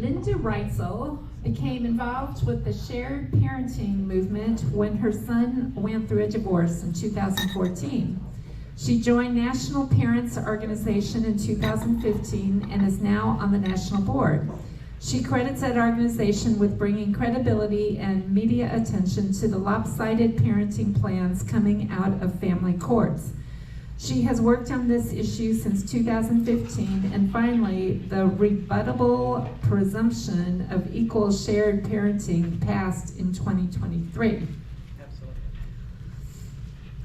Linda Reutzel became involved with the shared parenting movement when her son went through a divorce in 2014. She joined National Parents Organization in 2015 and is now on the national board. She credits that organization with bringing credibility and media attention to the lopsided parenting plans coming out of family courts. She has worked on this issue since 2015, and finally, the rebuttable presumption of equal shared parenting passed in 2023. Absolutely.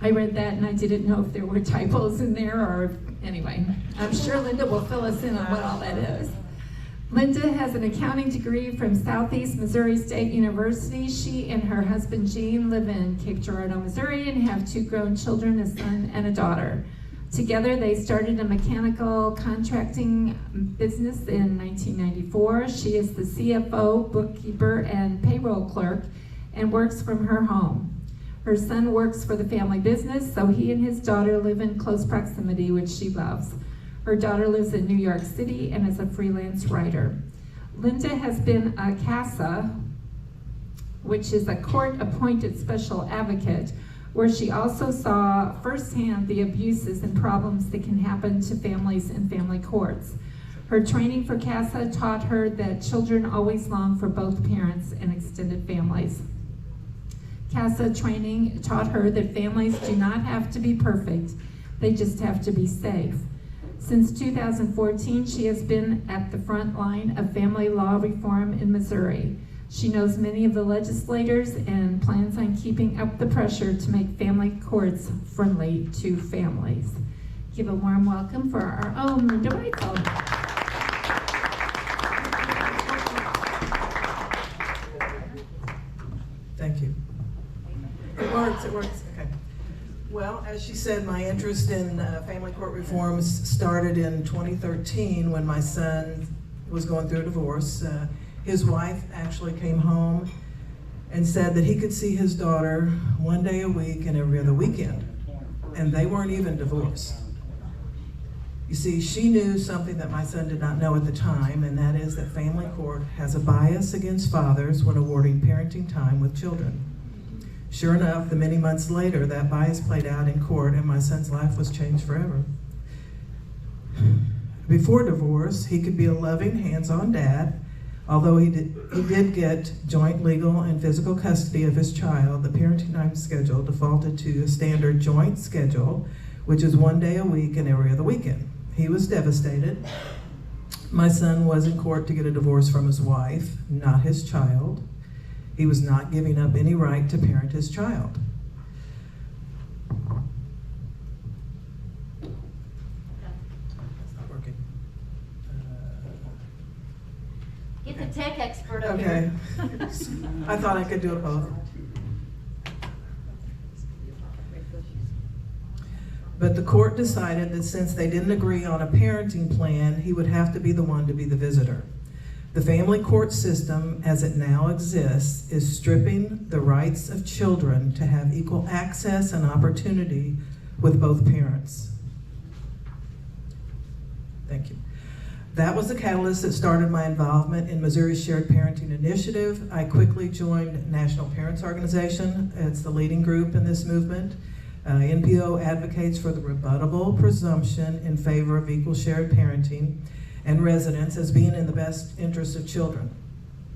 I read that and I didn't know if there were typos in there or, anyway. I'm sure Linda will fill us in on what all that is. Linda has an accounting degree from Southeast Missouri State University. She and her husband Gene live in Cape Girardeau, Missouri, and have 2 grown children, a son and a daughter. Together, they started a mechanical contracting business in 1994. She is the CFO, bookkeeper, and payroll clerk, and works from her home. Her son works for the family business, so he and his daughter live in close proximity, which she loves. Her daughter lives in New York City and is a freelance writer. Linda has been a CASA, which is a court-appointed special advocate, where she also saw firsthand the abuses and problems that can happen to families in family courts. Her training for CASA taught her that children always long for both parents and extended families. CASA training taught her that families do not have to be perfect, they just have to be safe. Since 2014, she has been at the front line of family law reform in Missouri. She knows many of the legislators and plans on keeping up the pressure to make family courts friendly to families. Give a warm welcome for our own Linda Reutzel. Thank you. It works, okay. Well, as she said, my interest in family court reforms started in 2013 when my son was going through a divorce. His wife actually came home and said that he could see his daughter 1 day a week and every other weekend, and they weren't even divorced. You see, she knew something that my son did not know at the time, and that is that family court has a bias against fathers when awarding parenting time with children. Sure enough, the many months later, that bias played out in court and my son's life was changed forever. Before divorce, he could be a loving, hands-on dad. Although he did get joint legal and physical custody of his child, the parenting time schedule defaulted to a standard joint schedule, which is 1 day a week and every other weekend. He was devastated. My son was in court to get a divorce from his wife, not his child. He was not giving up any right to parent his child. That's not working. Get the tech expert over Okay. here. I thought I could do it both. But the court decided that since they didn't agree on a parenting plan, he would have to be the one to be the visitor. The family court system, as it now exists, is stripping the rights of children to have equal access and opportunity with both parents. Thank you. That was the catalyst that started my involvement in Missouri's Shared Parenting Initiative. I quickly joined National Parents Organization. It's the leading group in this movement. NPO advocates for the rebuttable presumption in favor of equal shared parenting and residence as being in the best interest of children.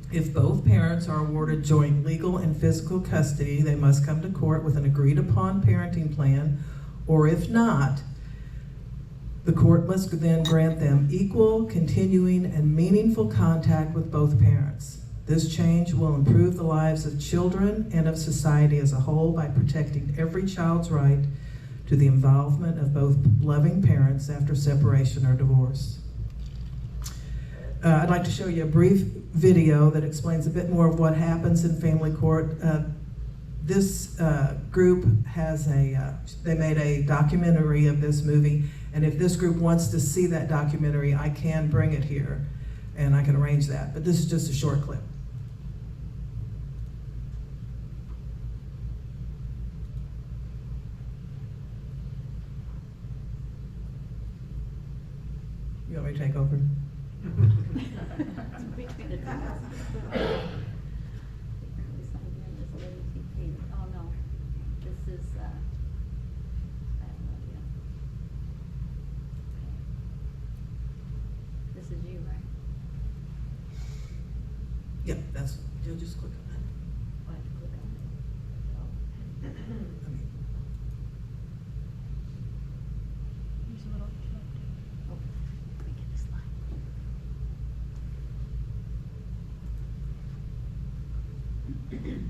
If both parents are awarded joint legal and physical custody, they must come to court with an agreed upon parenting plan, or if not, the court must then grant them equal, continuing, and meaningful contact with both parents. This change will improve the lives of children and of society as a whole by protecting every child's right to the involvement of both loving parents after separation or divorce. I'd like to show you a brief video that explains a bit more of what happens in family court. This group has they made a documentary of this movie, and if this group wants to see that documentary, I can bring it here, and I can arrange that, but this is just a short clip. You want me to take over? Yep, that's, you'll just click on that. I mean,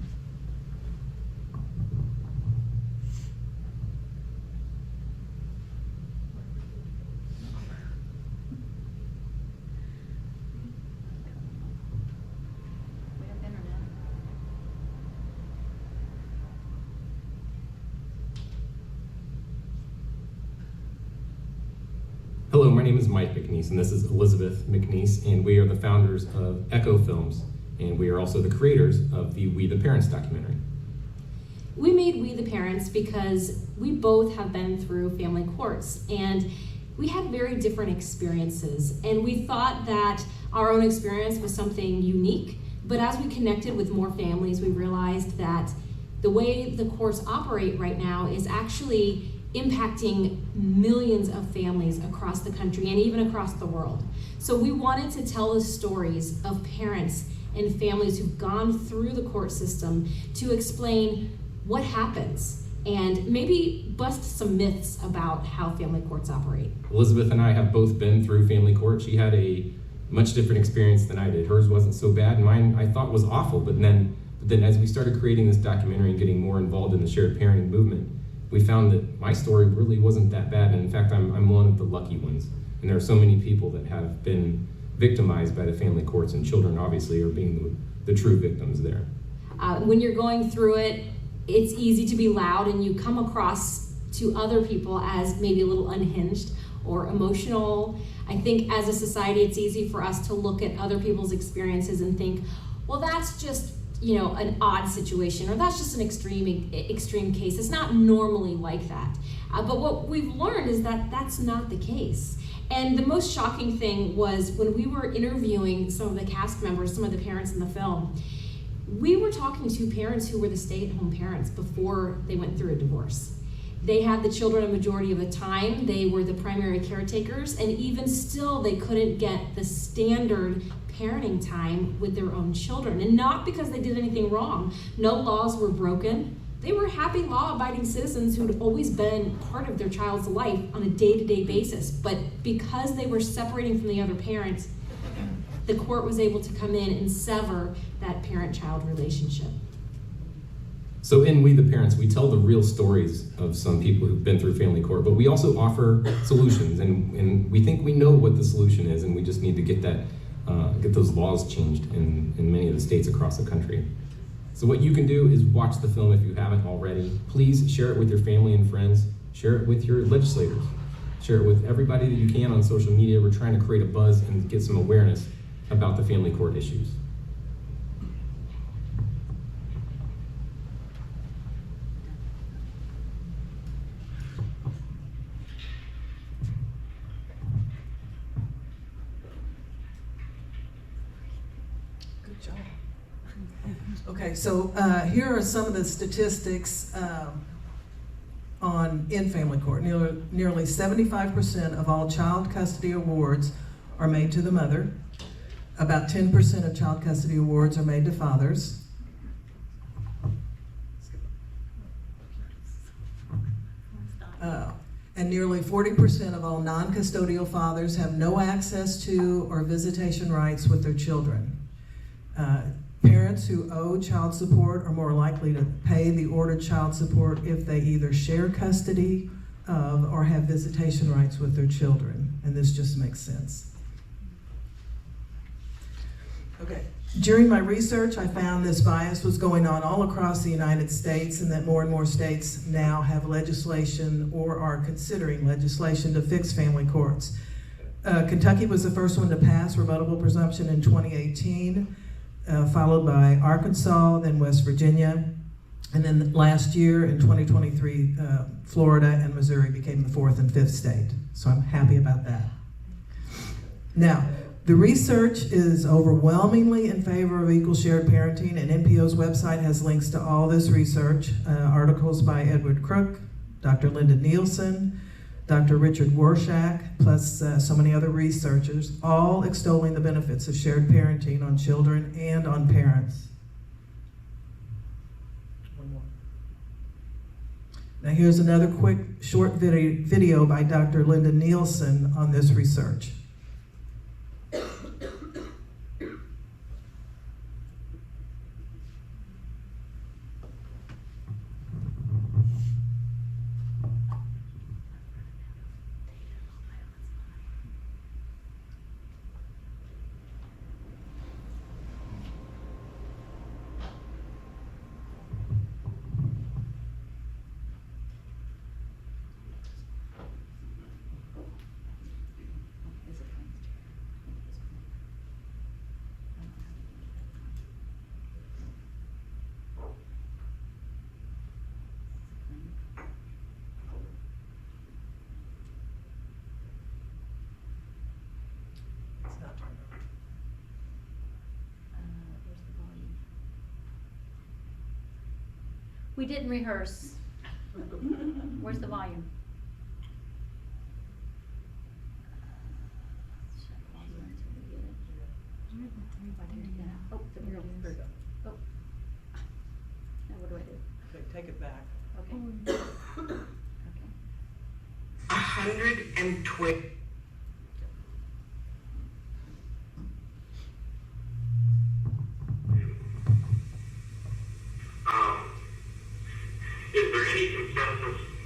We have internet. Hello, my name is Mike McNeese, and this is Elizabeth McNeese, and we are the founders of Echo Films, and we are also the creators of the We the Parents documentary. We made We the Parents because we both have been through family courts, and we had very different experiences, and we thought that our own experience was something unique, but as we connected with more families, we realized that the way the courts operate right now is actually impacting millions of families across the country and even across the world. So we wanted to tell the stories of parents and families who've gone through the court system to explain what happens and maybe bust some myths about how family courts operate. Elizabeth and I have both been through family court. She had a much different experience than I did. Hers wasn't so bad, and mine I thought was awful, but then as we started creating this documentary and getting more involved in the shared parenting movement, we found that my story really wasn't that bad, and in fact, I'm one of the lucky ones. And there are so many people that have been victimized by the family courts, and children obviously are being the true victims there. When you're going through it, it's easy to be loud, and you come across to other people as maybe a little unhinged or emotional. I think as a society, it's easy for us to look at other people's experiences and think, well, that's just an odd situation, or that's just an extreme case. It's not normally like that. But what we've learned is that that's not the case. And the most shocking thing was when we were interviewing some of the cast members, some of the parents in the film, we were talking to parents who were the stay-at-home parents before they went through a divorce. They had the children a majority of the time, they were the primary caretakers, and even still they couldn't get the standard parenting time with their own children. And not because they did anything wrong. No laws were broken. They were happy, law-abiding citizens who had always been part of their child's life on a day-to-day basis. But because they were separating from the other parents, the court was able to come in and sever that parent-child relationship. So in We the Parents, we tell the real stories of some people who've been through family court, but we also offer solutions, and we think we know what the solution is, and we just need to get those laws changed in many of the states across the country. So what you can do is watch the film if you haven't already. Please share it with your family and friends. Share it with your legislators. Share it with everybody that you can on social media. We're trying to create a buzz and get some awareness about the family court issues. good job. Okay, so here are some of the statistics in family court. Nearly 75% of all child custody awards are made to the mother. About 10% of child custody awards are made to fathers. And nearly 40% of all non-custodial fathers have no access to or visitation rights with their children. Parents who owe child support are more likely to pay the ordered child support if they either share custody of or have visitation rights with their children. And this just makes sense. Okay. During my research, I found this bias was going on all across the United States, and that more and more states now have legislation or are considering legislation to fix family courts. Kentucky was the first one to pass rebuttable presumption in 2018, followed by Arkansas, then West Virginia, and then last year in 2023, Florida and Missouri became the fourth and fifth state. So I'm happy about that. Now, the research is overwhelmingly in favor of equal shared parenting, and NPO's website has links to all this research, articles by Edward Crook, Dr. Linda Nielsen, Dr. Richard Warshak, plus so many other researchers, all extolling the benefits of shared parenting on children and on parents. One more. Now here's another quick short video by Dr. Linda Nielsen on this research. Where's the volume? We didn't rehearse. Where's the volume? Oh, there we go. Oh. Now what do I do? Okay, take it back. Okay. Okay. 120. Is there any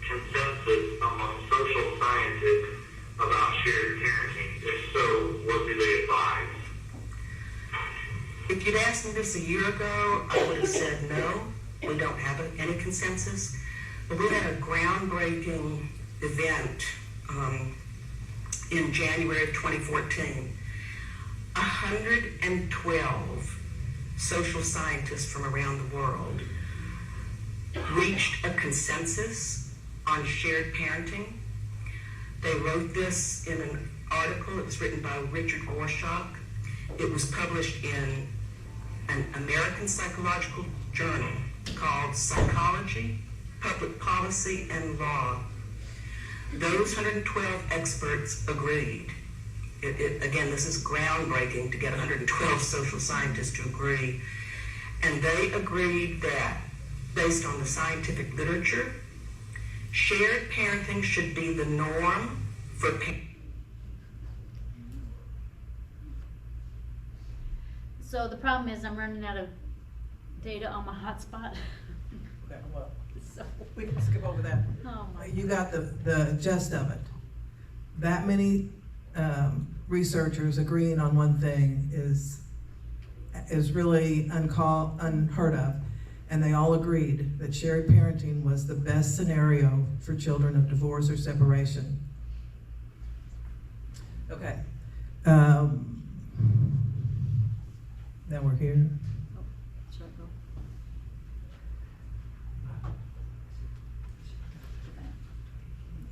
consensus among social scientists about shared parenting? If so, what do they advise? If you'd asked me this a year ago, I would have said no. We don't have any consensus. But we had a groundbreaking event in January of 2014. 112 social scientists from around the world reached a consensus on shared parenting. They wrote this in an article. It was written by Richard Gorshak. It was published in an American psychological journal called Psychology, Public Policy, and Law. Those 112 experts agreed. Again, this is groundbreaking to get 112 social scientists to agree. And they agreed that, based on the scientific literature, shared parenting should be the norm for parents. So the problem is I'm running out of data on my hotspot. Okay, well, So, we can skip over that. oh my. You got the gist of it. That many researchers agreeing on one thing is really unheard of. And they all agreed that shared parenting was the best scenario for children of divorce or separation. Okay. Now we're here. Oh, should I go?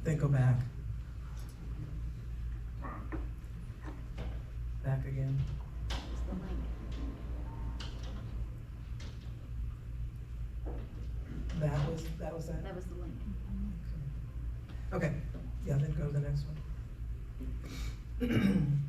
Then go back. Back again. It's the link. That was that? That was the link. Okay, yeah, then go to the next one.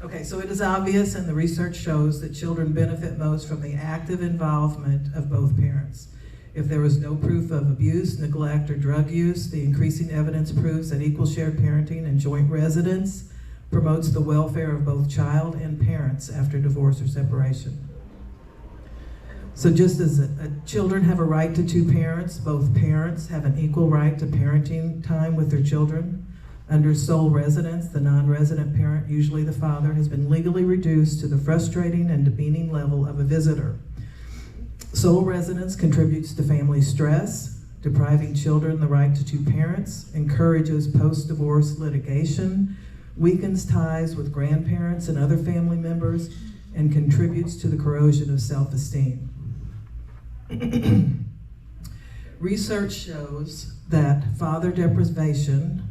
Okay, so it is obvious, and the research shows that children benefit most from the active involvement of both parents. If there is no proof of abuse, neglect, or drug use, the increasing evidence proves that equal shared parenting and joint residence promotes the welfare of both child and parents after divorce or separation. So just as children have a right to two parents, both parents have an equal right to parenting time with their children. Under sole residence, the non-resident parent, usually the father, has been legally reduced to the frustrating and demeaning level of a visitor. Sole residence contributes to family stress, depriving children the right to two parents, encourages post-divorce litigation, weakens ties with grandparents and other family members, and contributes to the corrosion of self-esteem. Research shows that father deprivation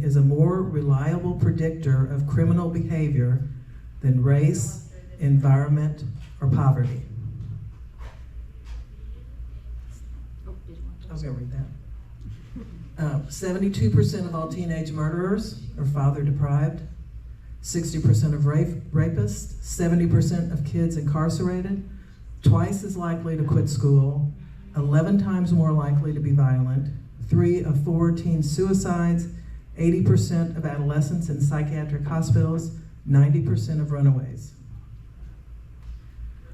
is a more reliable predictor of criminal behavior than race, environment, or poverty. Oh, did you want to? I was gonna read that. 72% of all teenage murderers are father deprived, 60% of rapists, 70% of kids incarcerated, twice as likely to quit school, 11 times more likely to be violent, 3 of 4 teen suicides, 80% of adolescents in psychiatric hospitals, 90% of runaways.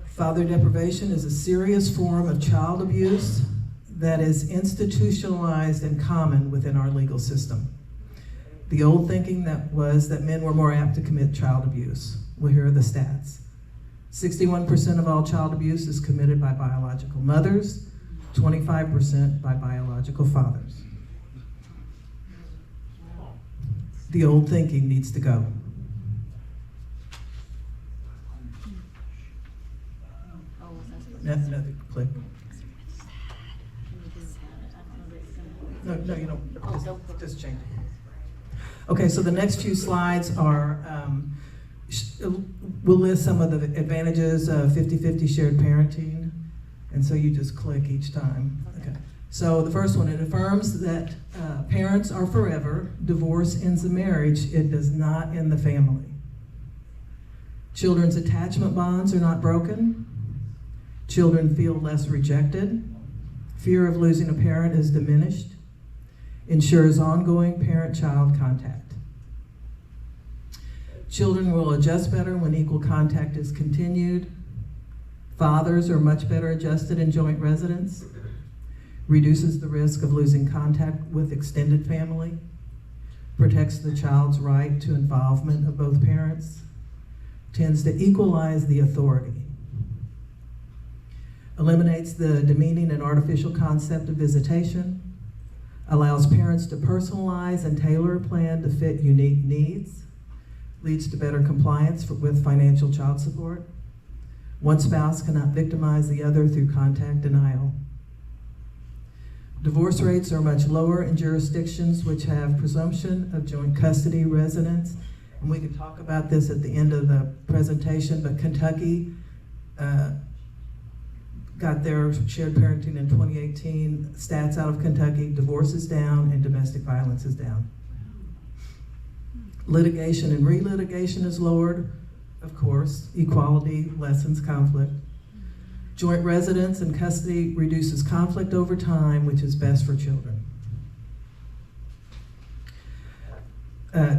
Father deprivation is a serious form of child abuse that is institutionalized and common within our legal system. The old thinking was that men were more apt to commit child abuse. Well, here are the stats. 61% of all child abuse is committed by biological mothers, 25% by biological fathers. The old thinking needs to go. Another click. No, you don't. Just change it. Okay, so the next few slides are, we'll list some of the advantages of 50-50 shared parenting, and so you just click each time. Okay. So the first one, it affirms that parents are forever. Divorce ends the marriage. It does not end the family. Children's attachment bonds are not broken. Children feel less rejected. Fear of losing a parent is diminished. Ensures ongoing parent-child contact. Children will adjust better when equal contact is continued. Fathers are much better adjusted in joint residence. Reduces the risk of losing contact with extended family. Protects the child's right to involvement of both parents. Tends to equalize the authority. Eliminates the demeaning and artificial concept of visitation. Allows parents to personalize and tailor a plan to fit unique needs. Leads to better compliance with financial child support. One spouse cannot victimize the other through contact denial. Divorce rates are much lower in jurisdictions which have presumption of joint custody residence. And we can talk about this at the end of the presentation, but Kentucky got their shared parenting in 2018. Stats out of Kentucky, divorce is down and domestic violence is down. Litigation and relitigation is lowered, of course. Equality lessens conflict. Joint residence and custody reduces conflict over time, which is best for children.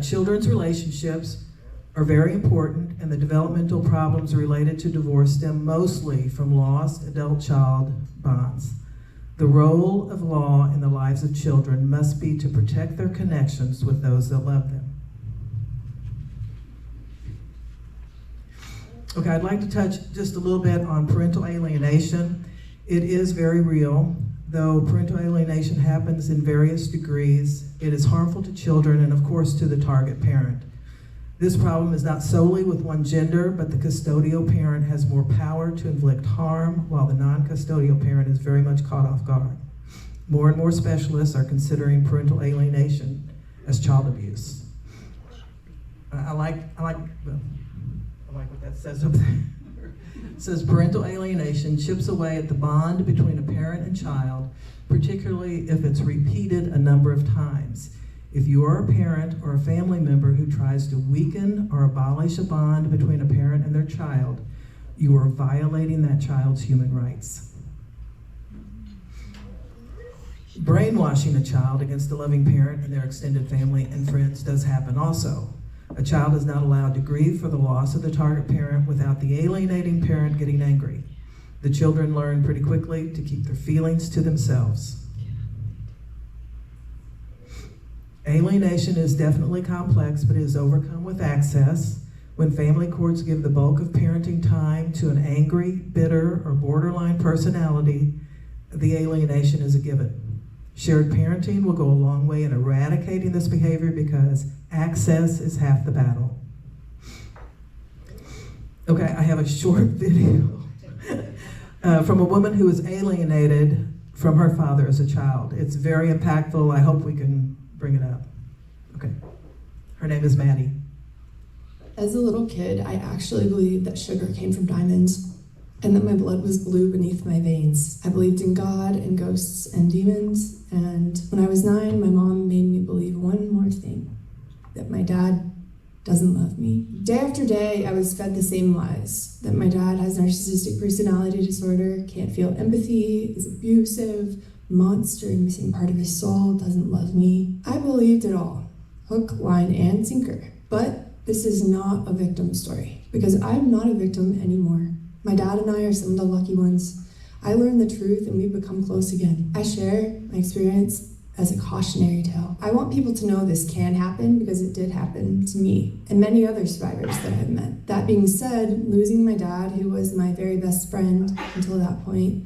Children's relationships are very important, and the developmental problems related to divorce stem mostly from lost adult-child bonds. The role of law in the lives of children must be to protect their connections with those that love them. Okay, I'd like to touch just a little bit on parental alienation. It is very real. Though parental alienation happens in various degrees, it is harmful to children and, of course, to the target parent. This problem is not solely with one gender, but the custodial parent has more power to inflict harm, while the non-custodial parent is very much caught off guard. More and more specialists are considering parental alienation as child abuse. I like what that says up there. It says parental alienation chips away at the bond between a parent and child, particularly if it's repeated a number of times. If you are a parent or a family member who tries to weaken or abolish a bond between a parent and their child, you are violating that child's human rights. Brainwashing a child against a loving parent and their extended family and friends does happen also. A child is not allowed to grieve for the loss of the target parent without the alienating parent getting angry. The children learn pretty quickly to keep their feelings to themselves. Alienation is definitely complex, but it is overcome with access. When family courts give the bulk of parenting time to an angry, bitter, or borderline personality, the alienation is a given. Shared parenting will go a long way in eradicating this behavior because access is half the battle. Okay, I have a short video from a woman who was alienated from her father as a child. It's very impactful. I hope we can bring it up. Okay, her name is Maddie. As a little kid, I actually believed that sugar came from diamonds. and that my blood was blue beneath my veins. I believed in God and ghosts and demons, and when I was 9, my mom made me believe one more thing, that my dad doesn't love me. Day after day, I was fed the same lies, that my dad has narcissistic personality disorder, can't feel empathy, is abusive, monster and missing part of his soul, doesn't love me. I believed it all, hook, line, and sinker. But this is not a victim story, because I'm not a victim anymore. My dad and I are some of the lucky ones. I learned the truth and we've become close again. I share my experience as a cautionary tale. I want people to know this can happen because it did happen to me and many other survivors that I've met. That being said, losing my dad, who was my very best friend until that point,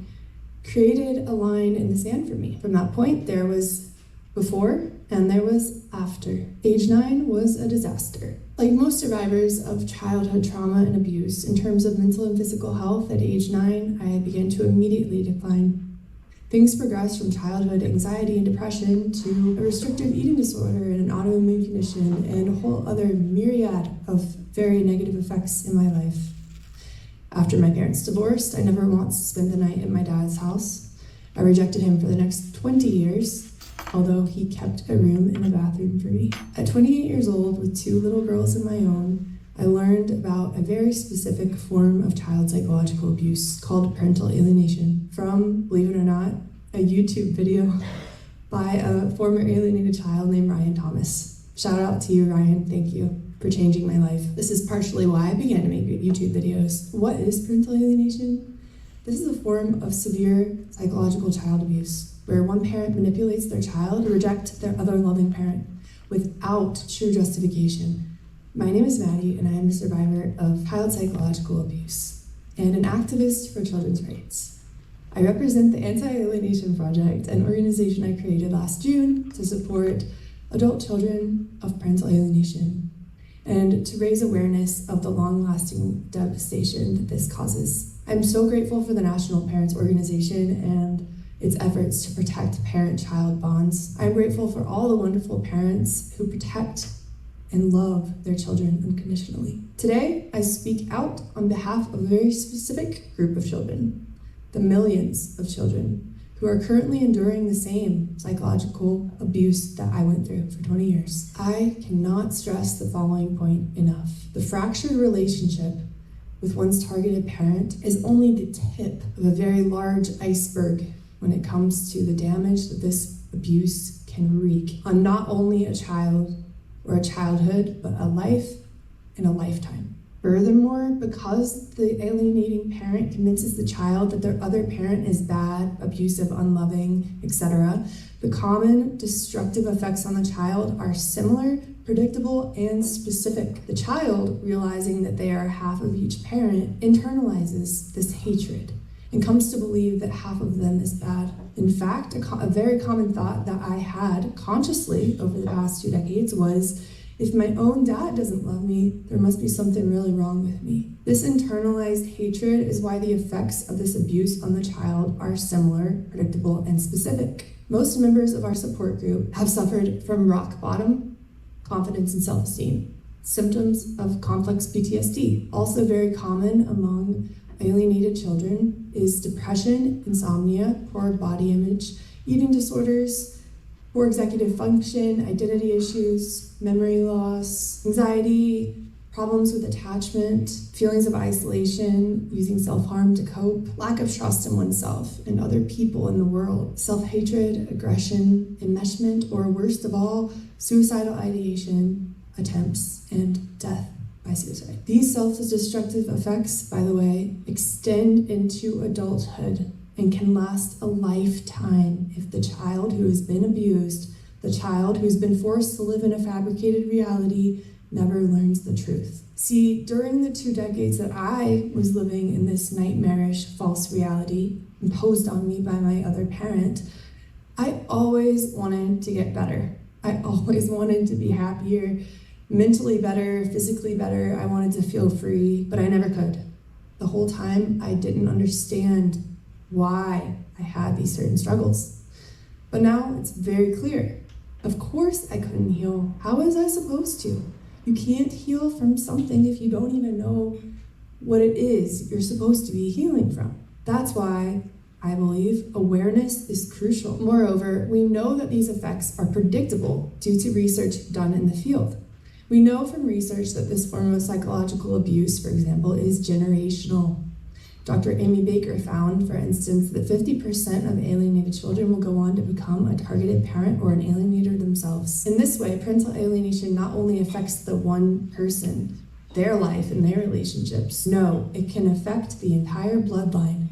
created a line in the sand for me. From that point, there was before and there was after. Age 9 was a disaster. Like most survivors of childhood trauma and abuse, in terms of mental and physical health, at age 9, I began to immediately decline. Things progressed from childhood anxiety and depression to a restrictive eating disorder and an autoimmune condition and a whole other myriad of very negative effects in my life. After my parents divorced, I never once spent the night at my dad's house. I rejected him for the next 20 years, although he kept a room and a bathroom for me. At 28 years old, with 2 little girls of my own, I learned about a very specific form of child psychological abuse called parental alienation from, believe it or not, a YouTube video by a former alienated child named Ryan Thomas. Shout out to you, Ryan. Thank you for changing my life. This is partially why I began to make YouTube videos. What is parental alienation? This is a form of severe psychological child abuse, where one parent manipulates their child to reject their other loving parent without true justification. My name is Maddie, and I am a survivor of child psychological abuse and an activist for children's rights. I represent the Anti-Alienation Project, an organization I created last June to support adult children of parental alienation and to raise awareness of the long-lasting devastation that this causes. I'm so grateful for the National Parents Organization and its efforts to protect parent-child bonds. I'm grateful for all the wonderful parents who protect and love their children unconditionally. Today, I speak out on behalf of a very specific group of children, the millions of children who are currently enduring the same psychological abuse that I went through for 20 years. I cannot stress the following point enough. The fractured relationship with one's targeted parent is only the tip of a very large iceberg when it comes to the damage that this abuse can wreak on not only a child or a childhood, but a life and a lifetime. Furthermore, because the alienating parent convinces the child that their other parent is bad, abusive, unloving, etc., the common destructive effects on the child are similar, predictable, and specific. The child, realizing that they are half of each parent, internalizes this hatred and comes to believe that half of them is bad. In fact, a very common thought that I had consciously over the past 2 decades was, if my own dad doesn't love me, there must be something really wrong with me. This internalized hatred is why the effects of this abuse on the child are similar, predictable, and specific. Most members of our support group have suffered from rock bottom, confidence and self-esteem, symptoms of complex PTSD. Also very common among alienated children is depression, insomnia, poor body image, eating disorders, poor executive function, identity issues, memory loss, anxiety, problems with attachment, feelings of isolation, using self-harm to cope, lack of trust in oneself and other people in the world, self-hatred, aggression, enmeshment, or worst of all, suicidal ideation, attempts, and death by suicide. These self-destructive effects, by the way, extend into adulthood and can last a lifetime if the child who has been abused, the child who's been forced to live in a fabricated reality, never learns the truth. See, during the 2 decades that I was living in this nightmarish false reality imposed on me by my other parent, I always wanted to get better. I always wanted to be happier, mentally better, physically better. I wanted to feel free, but I never could. The whole time I didn't understand why I had these certain struggles. But now it's very clear. Of course I couldn't heal. How was I supposed to? You can't heal from something if you don't even know what it is you're supposed to be healing from. That's why I believe awareness is crucial. Moreover, we know that these effects are predictable due to research done in the field. We know from research that this form of psychological abuse, for example, is generational. Dr. Amy Baker found, for instance, that 50% of alienated children will go on to become a targeted parent or an alienator themselves. In this way, parental alienation not only affects the one person, their life and their relationships. No, it can affect the entire bloodline,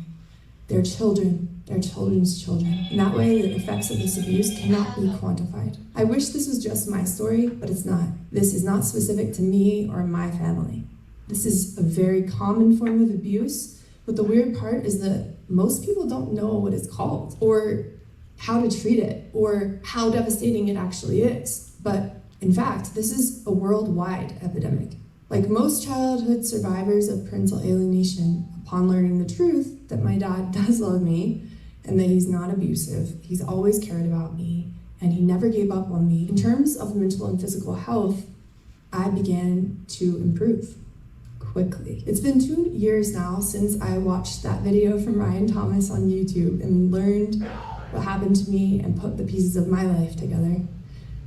their children, their children's children. In that way, the effects of this abuse cannot be quantified. I wish this was just my story, but it's not. This is not specific to me or my family. This is a very common form of abuse, but the weird part is that most people don't know what it's called, or how to treat it, or how devastating it actually is. But in fact, this is a worldwide epidemic. Like most childhood survivors of parental alienation, upon learning the truth that my dad does love me and that he's not abusive, he's always cared about me, and he never gave up on me. In terms of mental and physical health, I began to improve quickly. It's been 2 years now since I watched that video from Ryan Thomas on YouTube and learned what happened to me and put the pieces of my life together.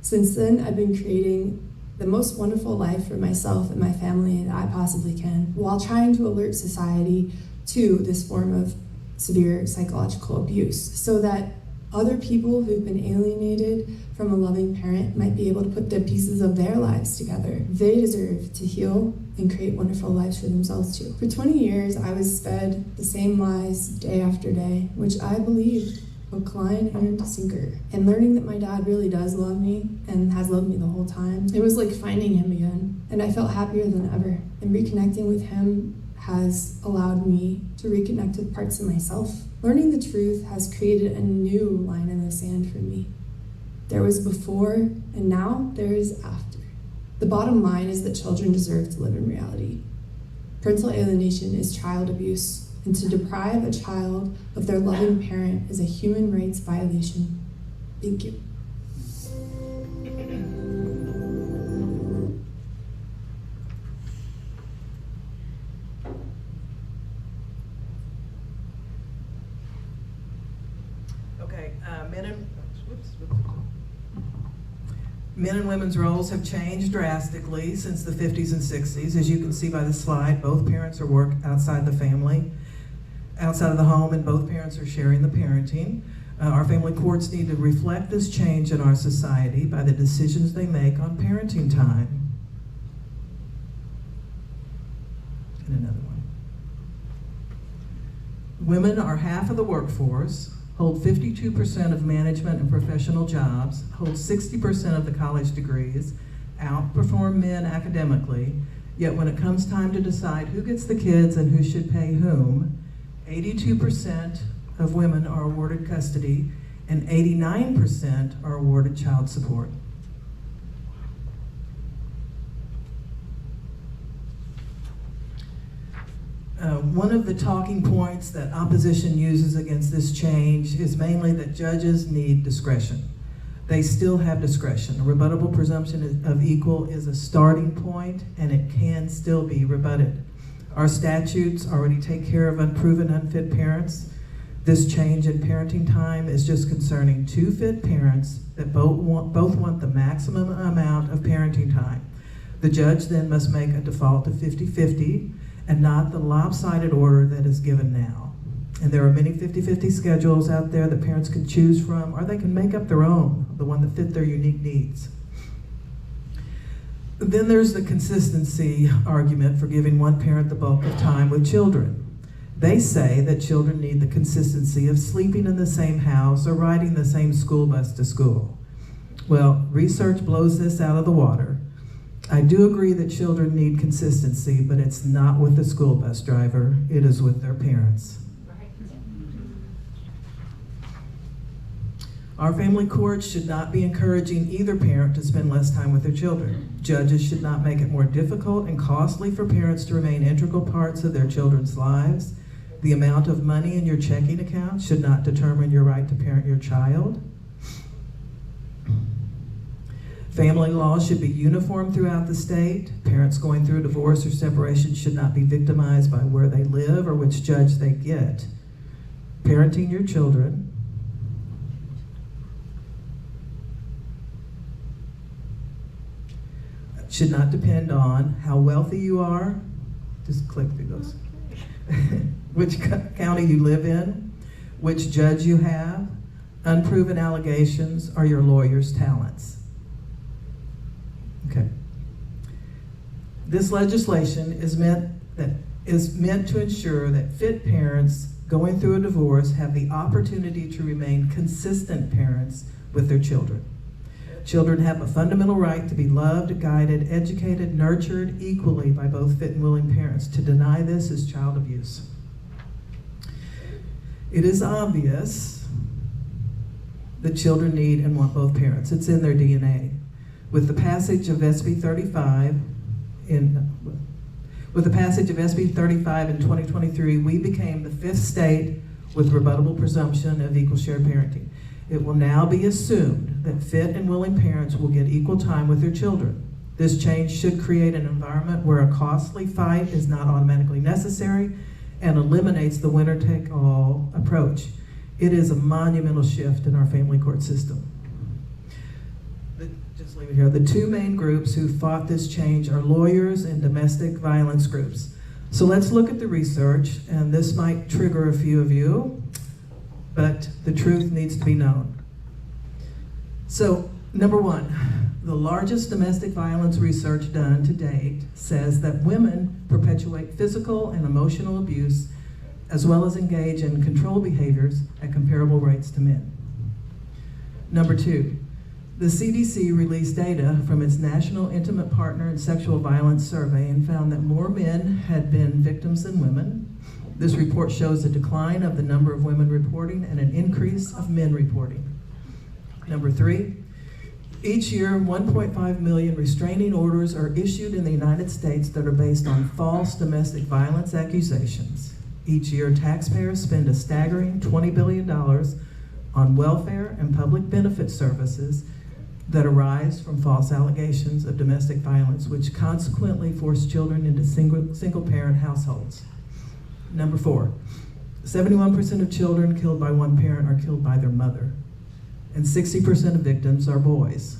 Since then, I've been creating the most wonderful life for myself and my family that I possibly can, while trying to alert society to this form of severe psychological abuse, so that other people who've been alienated from a loving parent might be able to put the pieces of their lives together. They deserve to heal and create wonderful lives for themselves too. For 20 years, I was fed the same lies day after day, which I believed hook, line, and sinker. And learning that my dad really does love me and has loved me the whole time, it was like finding him again. And I felt happier than ever. And reconnecting with him has allowed me to reconnect with parts of myself. Learning the truth has created a new line in the sand for me. There was before, and now there is after. The bottom line is that children deserve to live in reality. Parental alienation is child abuse, and to deprive a child of their loving parent is a human rights violation. Thank you. Okay, men and women's roles have changed drastically since the 50s and 60s. As you can see by the slide, both parents are work outside the family, outside of the home, and both parents are sharing the parenting. Our family courts need to reflect this change in our society by the decisions they make on parenting time. And another one. Women are half of the workforce, hold 52% of management and professional jobs, hold 60% of the college degrees, outperform men academically, yet when it comes time to decide who gets the kids and who should pay whom, 82% of women are awarded custody and 89% are awarded child support. One of the talking points that opposition uses against this change is mainly that judges need discretion. They still have discretion. A rebuttable presumption of equal is a starting point, and it can still be rebutted. Our statutes already take care of unproven, unfit parents. This change in parenting time is just concerning two fit parents that both want the maximum amount of parenting time. The judge then must make a default of 50-50 and not the lopsided order that is given now. And there are many 50-50 schedules out there that parents can choose from, or they can make up their own, the one that fit their unique needs. Then there's the consistency argument for giving one parent the bulk of time with children. They say that children need the consistency of sleeping in the same house or riding the same school bus to school. Well, research blows this out of the water. I do agree that children need consistency, but it's not with the school bus driver, it is with their parents. Our family courts should not be encouraging either parent to spend less time with their children. Judges should not make it more difficult and costly for parents to remain integral parts of their children's lives. The amount of money in your checking account should not determine your right to parent your child. Family law should be uniform throughout the state. Parents going through a divorce or separation should not be victimized by where they live or which judge they get. Parenting your children should not depend on how wealthy you are. Just click through those. Which county you live in, which judge you have, unproven allegations, or your lawyer's talents. Okay. This legislation is meant to ensure that fit parents going through a divorce have the opportunity to remain consistent parents with their children. Children have a fundamental right to be loved, guided, educated, nurtured equally by both fit and willing parents. To deny this is child abuse. It is obvious that children need and want both parents. It's in their DNA. With the passage of SB 35 in 2023, we became the 5th state with rebuttable presumption of equal shared parenting. It will now be assumed that fit and willing parents will get equal time with their children. This change should create an environment where a costly fight is not automatically necessary and eliminates the winner-take-all approach. It is a monumental shift in our family court system. Just leave it here. The two main groups who fought this change are lawyers and domestic violence groups. So let's look at the research, and this might trigger a few of you, but the truth needs to be known. So, number one, the largest domestic violence research done to date says that women perpetuate physical and emotional abuse as well as engage in control behaviors at comparable rates to men. Number two, the CDC released data from its National Intimate Partner and Sexual Violence Survey and found that more men had been victims than women. This report shows a decline of the number of women reporting and an increase of men reporting. Number three, each year 1.5 million restraining orders are issued in the United States that are based on false domestic violence accusations. Each year, taxpayers spend a staggering $20 billion on welfare and public benefit services that arise from false allegations of domestic violence, which consequently force children into single-parent households. Number four, 71% of children killed by one parent are killed by their mother, and 60% of victims are boys.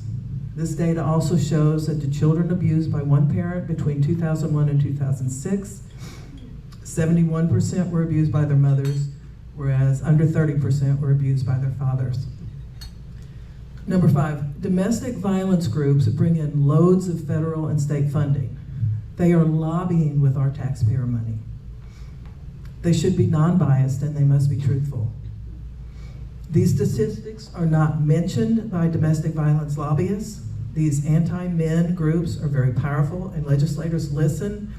This data also shows that the children abused by one parent between 2001 and 2006, 71% were abused by their mothers, whereas under 30% were abused by their fathers. Number five, domestic violence groups bring in loads of federal and state funding. They are lobbying with our taxpayer money. They should be non-biased and they must be truthful. These statistics are not mentioned by domestic violence lobbyists. These anti-men groups are very powerful, and legislators listen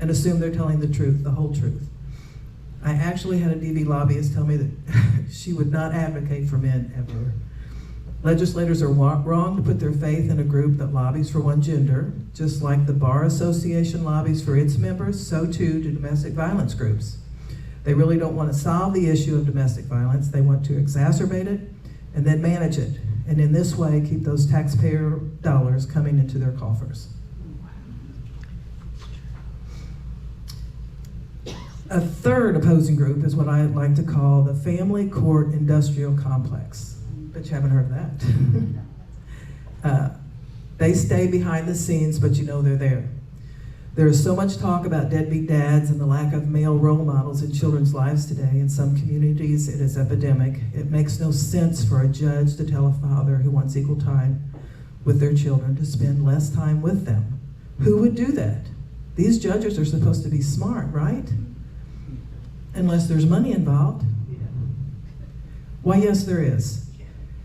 and assume they're telling the truth, the whole truth. I actually had a DV lobbyist tell me that she would not advocate for men ever. Legislators are wrong to put their faith in a group that lobbies for one gender. Just like the Bar Association lobbies for its members, so too do domestic violence groups. They really don't want to solve the issue of domestic violence. They want to exacerbate it and then manage it, and in this way keep those taxpayer dollars coming into their coffers. A third opposing group is what I like to call the family court industrial complex. Bet you haven't heard of that. They stay behind the scenes, but you know they're there. There is so much talk about deadbeat dads and the lack of male role models in children's lives today. In some communities, it is epidemic. It makes no sense for a judge to tell a father who wants equal time with their children to spend less time with them. Who would do that? These judges are supposed to be smart, right? Unless there's money involved. Why, yes, there is.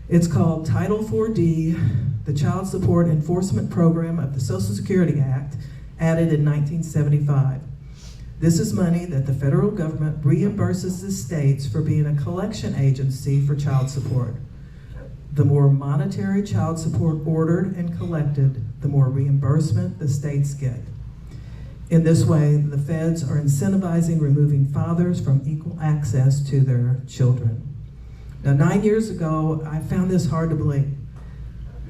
It's called Title 4D, the Child Support Enforcement Program of the Social Security Act, added in 1975. This is money that the federal government reimburses the states for being a collection agency for child support. The more monetary child support ordered and collected, the more reimbursement the states get. In this way, the feds are incentivizing removing fathers from equal access to their children. Now, 9 years ago, I found this hard to believe.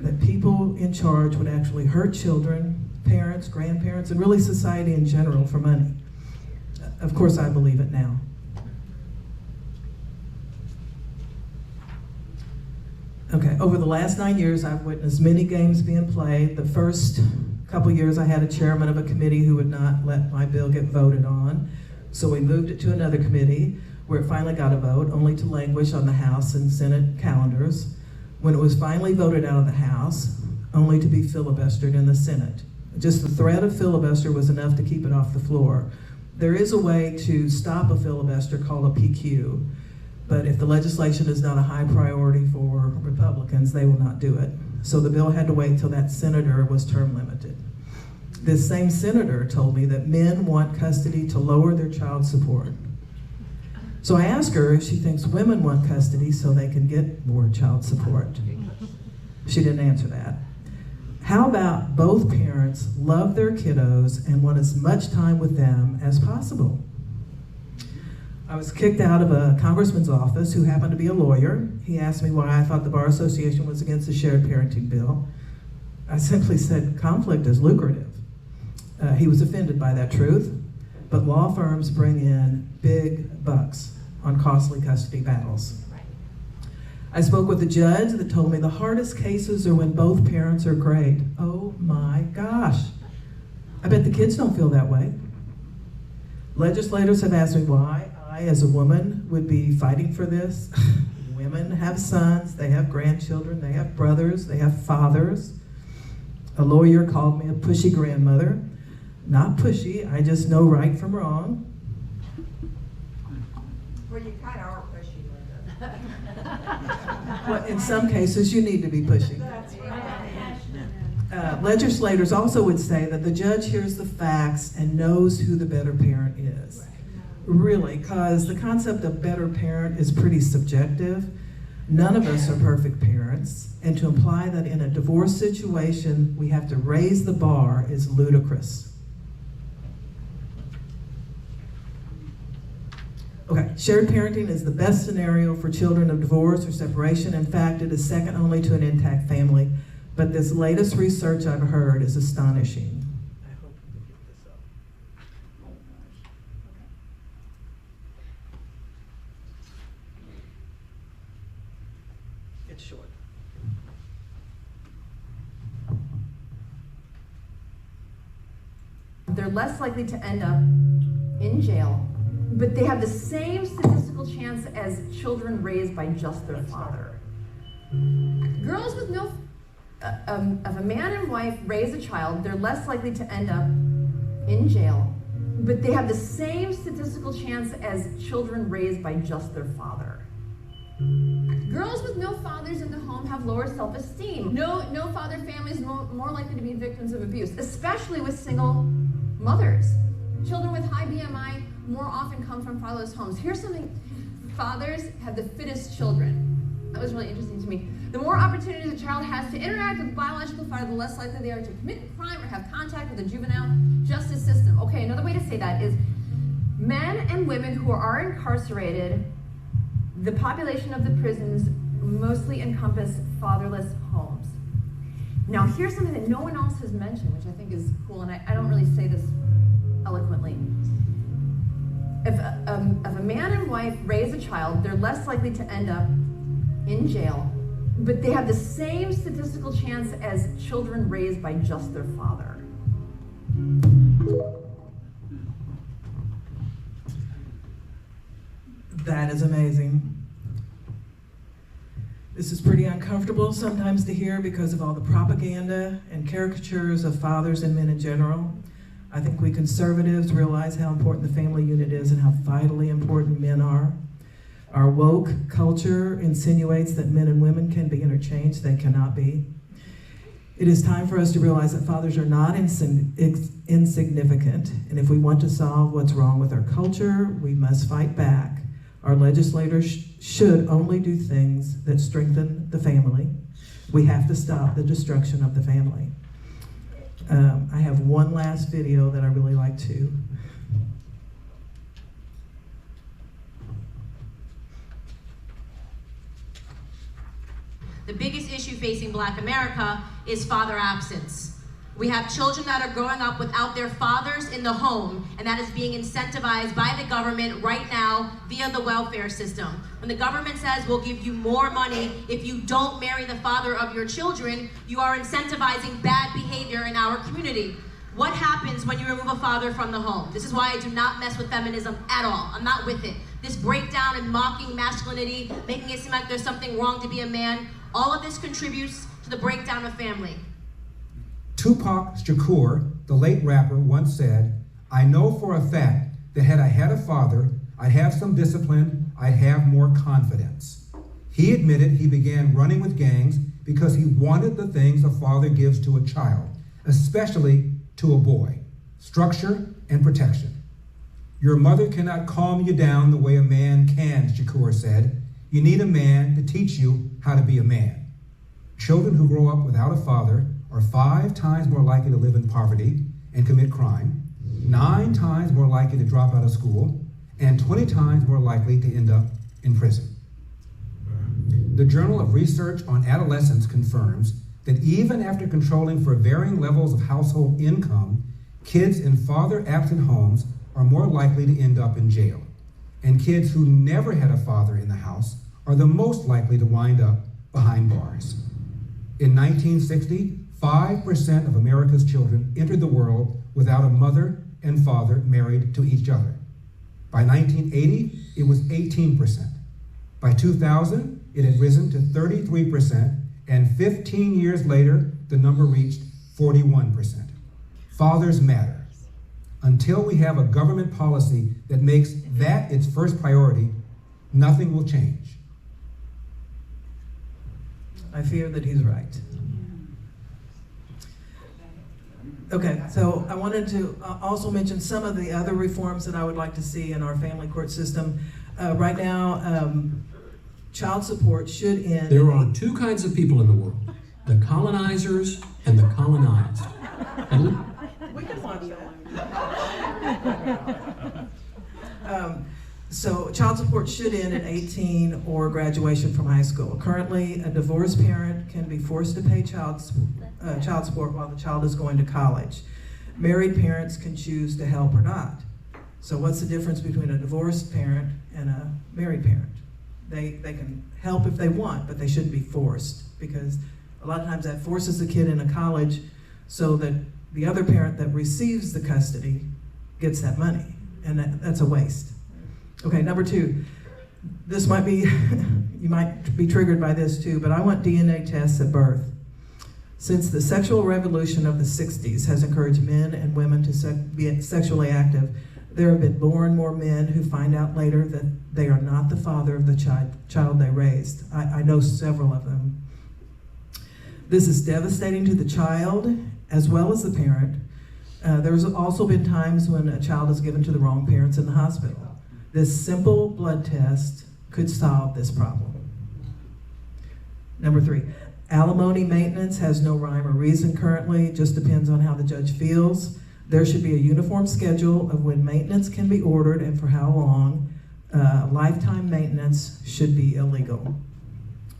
that people in charge would actually hurt children, parents, grandparents, and really society in general for money. Of course, I believe it now. Okay, over the last 9 years, I've witnessed many games being played. The first couple years, I had a chairman of a committee who would not let my bill get voted on. So we moved it to another committee where it finally got a vote, only to languish on the House and Senate calendars. When it was finally voted out of the House, only to be filibustered in the Senate. Just the threat of filibuster was enough to keep it off the floor. There is a way to stop a filibuster called a PQ, but if the legislation is not a high priority for Republicans, they will not do it. So the bill had to wait till that senator was term limited. This same senator told me that men want custody to lower their child support. So I asked her if she thinks women want custody so they can get more child support. She didn't answer that. How about both parents love their kiddos and want as much time with them as possible? I was kicked out of a congressman's office who happened to be a lawyer. He asked me why I thought the Bar Association was against the shared parenting bill. I simply said conflict is lucrative. He was offended by that truth, but law firms bring in big bucks on costly custody battles. I spoke with a judge that told me the hardest cases are when both parents are great. Oh my gosh. I bet the kids don't feel that way. Legislators have asked me why I, as a woman, would be fighting for this. Women have sons, they have grandchildren, they have brothers, they have fathers. A lawyer called me a pushy grandmother. Not pushy, I just know right from wrong. Well, you kind of are pushy, Linda. Well, in some cases, you need to be pushy. That's right. Legislators also would say that the judge hears the facts and knows who the better parent is. Really, because the concept of better parent is pretty subjective. None of us are perfect parents, and to imply that in a divorce situation we have to raise the bar is ludicrous. Okay, shared parenting is the best scenario for children of divorce or separation. In fact, it is second only to an intact family. But this latest research I've heard is astonishing. I hope we can get this up. It's short. They're less likely to end up in jail, but they have the same statistical chance as children raised by just their father. Girls with no, if a man and wife raise a child, they're less likely to end up in jail, but they have the same statistical chance as children raised by just their father. Girls with no fathers in the home have lower self-esteem. No father families more likely to be victims of abuse, especially with single mothers. Children with high BMI more often come from fatherless homes. Here's something: fathers have the fittest children. That was really interesting to me. The more opportunities a child has to interact with the biological father, the less likely they are to commit a crime or have contact with the juvenile justice system. Okay, another way to say that is men and women who are incarcerated, the population of the prisons mostly encompass fatherless homes. Now, here's something that no one else has mentioned, which I think is cool, and I don't really say this eloquently. If a man and wife raise a child, they're less likely to end up in jail, but they have the same statistical chance as children raised by just their father. That is amazing. This is pretty uncomfortable sometimes to hear because of all the propaganda and caricatures of fathers and men in general. I think we conservatives realize how important the family unit is and how vitally important men are. Our woke culture insinuates that men and women can be interchanged. They cannot be. It is time for us to realize that fathers are not insignificant, and if we want to solve what's wrong with our culture, we must fight back. Our legislators should only do things that strengthen the family. We have to stop the destruction of the family. I have one last video that I really like to. The biggest issue facing Black America is father absence. We have children that are growing up without their fathers in the home, and that is being incentivized by the government right now via the welfare system. When the government says we'll give you more money if you don't marry the father of your children, you are incentivizing bad behavior in our community. What happens when you remove a father from the home? This is why I do not mess with feminism at all. I'm not with it. This breakdown and mocking masculinity, making it seem like there's something wrong to be a man, all of this contributes to the breakdown of family. Tupac Shakur, the late rapper, once said, "I know for a fact that had I had a father, I'd have some discipline, I'd have more confidence." He admitted he began running with gangs because he wanted the things a father gives to a child, especially to a boy: structure and protection. "Your mother cannot calm you down the way a man can," Shakur said. "You need a man to teach you how to be a man." Children who grow up without a father are 5 times more likely to live in poverty and commit crime, 9 times more likely to drop out of school, and 20 times more likely to end up in prison. The Journal of Research on Adolescence confirms that even after controlling for varying levels of household income, kids in father-absent homes are more likely to end up in jail. And kids who never had a father in the house are the most likely to wind up behind bars. In 1960, 5% of America's children entered the world without a mother and father married to each other. By 1980, it was 18%. By 2000, it had risen to 33%, and 15 years later, the number reached 41%. Fathers matter. Until we have a government policy that makes that its first priority, nothing will change. I fear that he's right. Okay, so I wanted to also mention some of the other reforms that I would like to see in our family court system. Right now, child support should end. There are 2 kinds of people in the world: the colonizers and the colonized. We can watch that. So child support should end at 18 or graduation from high school. Currently, a divorced parent can be forced to pay child support while the child is going to college. Married parents can choose to help or not. So what's the difference between a divorced parent and a married parent? They can help if they want, but they shouldn't be forced, because a lot of times that forces the kid into college so that the other parent that receives the custody gets that money, and that's a waste. Okay, number 2, this might be, you might be triggered by this too, but I want DNA tests at birth. Since the sexual revolution of the 60s has encouraged men and women to be sexually active, there have been more and more men who find out later that they are not the father of the child they raised. I know several of them. This is devastating to the child as well as the parent. There's also been times when a child is given to the wrong parents in the hospital. This simple blood test could solve this problem. Number 3, alimony maintenance has no rhyme or reason currently. It just depends on how the judge feels. There should be a uniform schedule of when maintenance can be ordered and for how long. Lifetime maintenance should be illegal.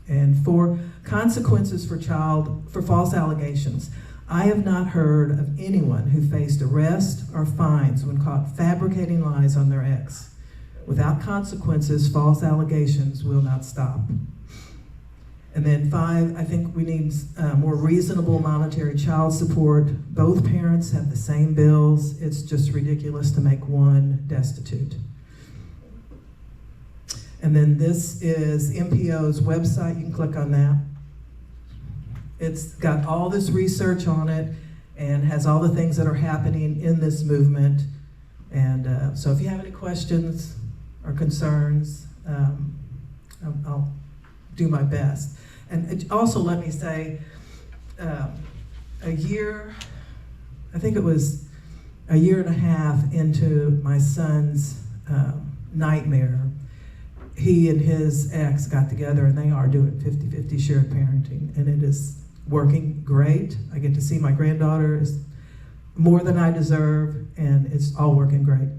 And 4, consequences for false allegations. I have not heard of anyone who faced arrest or fines when caught fabricating lies on their ex. Without consequences, false allegations will not stop. And then 5, I think we need more reasonable monetary child support. Both parents have the same bills. It's just ridiculous to make one destitute. And then this is MPO's website. You can click on that. It's got all this research on it and has all the things that are happening in this movement. And so if you have any questions or concerns, I'll do my best. And also let me say, I think it was a year and a half into my son's nightmare, he and his ex got together and they are doing 50-50 shared parenting, and it is working great. I get to see my granddaughter is more than I deserve, and it's all working great.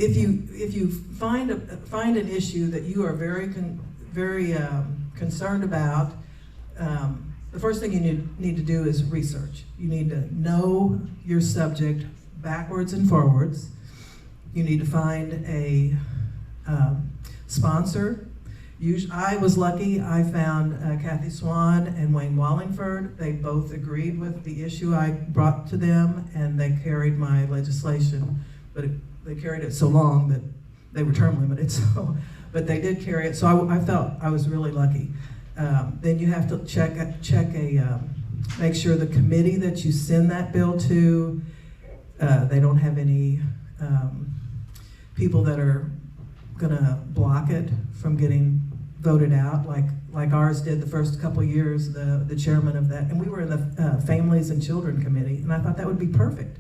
if you find an issue that you are very concerned about, the first thing you need to do is research. You need to know your subject backwards and forwards. You need to find a sponsor. I was lucky. I found Kathy Swan and Wayne Wallingford. They both agreed with the issue I brought to them, and they carried my legislation. But they carried it so long that they were term limited. But they did carry it. So I felt I was really lucky. Then you have to make sure the committee that you send that bill to, they don't have any people that are gonna block it from getting voted out, like ours did the first couple years, the chairman of that, and we were in the Families and Children Committee, and I thought that would be perfect,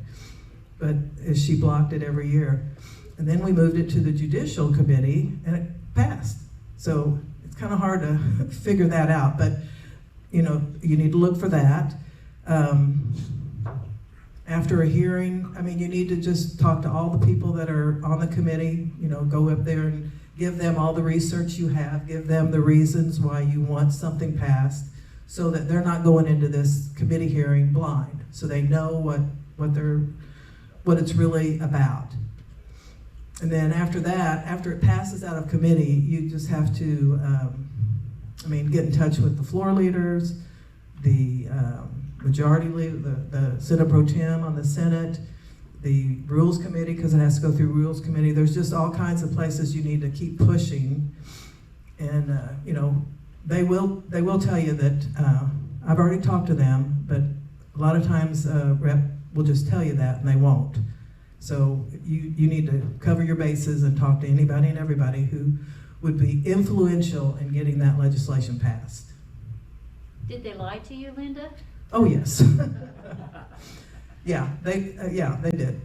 but she blocked it every year. And then we moved it to the Judicial Committee, and it passed. So it's kind of hard to figure that out, but you need to look for that. After a hearing, you need to just talk to all the people that are on the committee, go up there and give them all the research you have, give them the reasons why you want something passed, so that they're not going into this committee hearing blind, so they know what it's really about. And then after that, after it passes out of committee, you just have to, get in touch with the floor leaders, the majority leader, the Senate Pro Tem on the Senate, the Rules Committee, because it has to go through Rules Committee. There's just all kinds of places you need to keep pushing. And, they will tell you that, I've already talked to them, but a lot of times rep will just tell you that, and they won't. So you need to cover your bases and talk to anybody and everybody who would be influential in getting that legislation passed. Did they lie to you, Linda? Oh, yes. Yeah, they did.